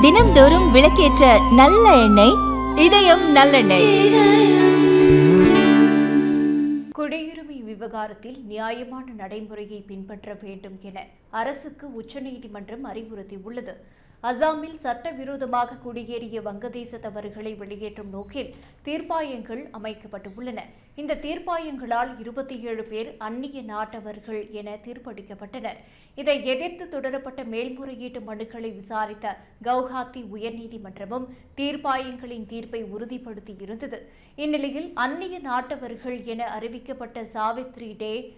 தினம்தோறும் விளக்கேற்ற நல்ல எண்ணெய் இதயம் நல்லெண்ணெய். குடியுரிமை விவகாரத்தில் நியாயமான நடைமுறையை பின்பற்ற வேண்டும் என அரசுக்கு உச்சநீதிமன்றம் அறிவுறுத்தியுள்ளது. அசாமில் சட்டவிரோதமாக குடியேறிய வங்கதேசத்தவர்களை வெளியேற்றும் நோக்கில் தீர்ப்பாயங்கள் அமைக்கப்பட்டுள்ளன. இந்த தீர்ப்பாயங்களால் 27 பேர் அந்நிய நாட்டவர்கள் என தீர்ப்பளிக்கப்பட்டனர். இதை எதிர்த்து தொடரப்பட்ட மேல்முறையீட்டு மனுக்களை விசாரித்த கவுஹாத்தி உயர்நீதிமன்றமும் தீர்ப்பாயங்களின் தீர்ப்பை உறுதிப்படுத்தியிருந்தது. இந்நிலையில் அந்நிய நாட்டவர்கள் என அறிவிக்கப்பட்ட சாவித்ரி டே,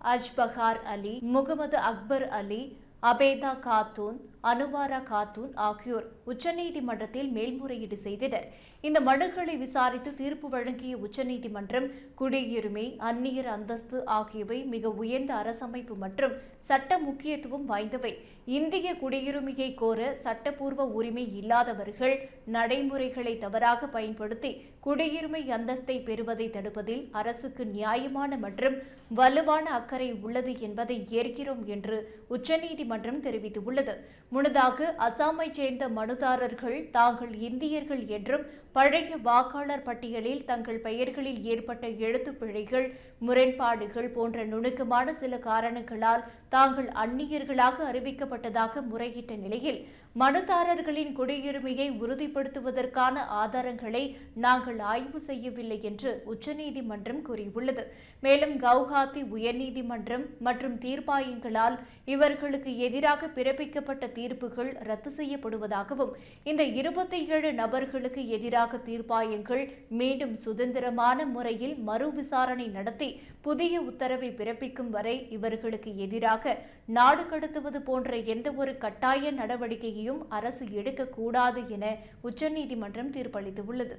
அஜ்பஹார் அலி, முகமது அக்பர் அலி, அபேதா காத்தூன், அனுவாரா காத்தூன் ஆகியோர் உச்சநீதிமன்றத்தில் மேல்முறையீடு செய்தனர். இந்த மனுக்களை விசாரித்து தீர்ப்பு வழங்கிய உச்சநீதிமன்றம் குடியுரிமை, அந்நியர் அந்தஸ்து ஆகியவை மிக உயர்ந்த அரசமைப்பு மற்றும் சட்ட முக்கியத்துவம் வாய்ந்தவை. இந்திய குடியுரிமையை கோர சட்டப்பூர்வ உரிமை இல்லாதவர்கள் நடைமுறைகளை தவறாக பயன்படுத்தி குடியுரிமை அந்தஸ்தை பெறுவதை தடுப்பதில் அரசுக்கு நியாயமான மற்றும் வலுவான அக்கறை உள்ளது என்பதை ஏற்கிறோம் என்று உச்சநீதிமன்றம் தெரிவித்துள்ளது. முன்னதாக அசாமைச் சேர்ந்த மனுதாரர்கள் தாங்கள் இந்தியர்கள் என்றும் பழைய வாக்காளர் பட்டியலில் தங்கள் பெயர்களில் ஏற்பட்ட எழுத்துப் பிழைகள், முரண்பாடுகள் போன்ற நுணுக்கமான சில காரணங்களால் தாங்கள் அந்நியர்களாக அறிவிக்கப்பட்டதாக முறையிட்ட நிலையில் மனுதாரர்களின் குடியுரிமையை உறுதிப்படுத்துவதற்கான ஆதாரங்களை நாங்கள் ஆய்வு செய்யவில்லை என்று உச்சநீதிமன்றம் கூறியுள்ளது. மேலும் கவுஹாத்தி உயர்நீதிமன்றம் மற்றும் தீர்ப்பாயங்களால் இவர்களுக்கு எதிராக பிறப்பிக்கப்பட்ட தீர்ப்புகள் ரத்து செய்யப்படுவதாகவும் இந்த 27 நபர்களுக்கு எதிராக தீர்ப்பாயங்கள் மீண்டும் சுதந்திரமான முறையில் மறு விசாரணை நடத்தி புதிய உத்தரவை பிறப்பிக்கும் வரை இவர்களுக்கு எதிராக நாடு கடத்துவது போன்ற எந்த ஒரு கட்டாய நடவடிக்கையையும் அரசு எடுக்கக்கூடாது என உச்சநீதிமன்றம் தீர்ப்பளித்துள்ளது.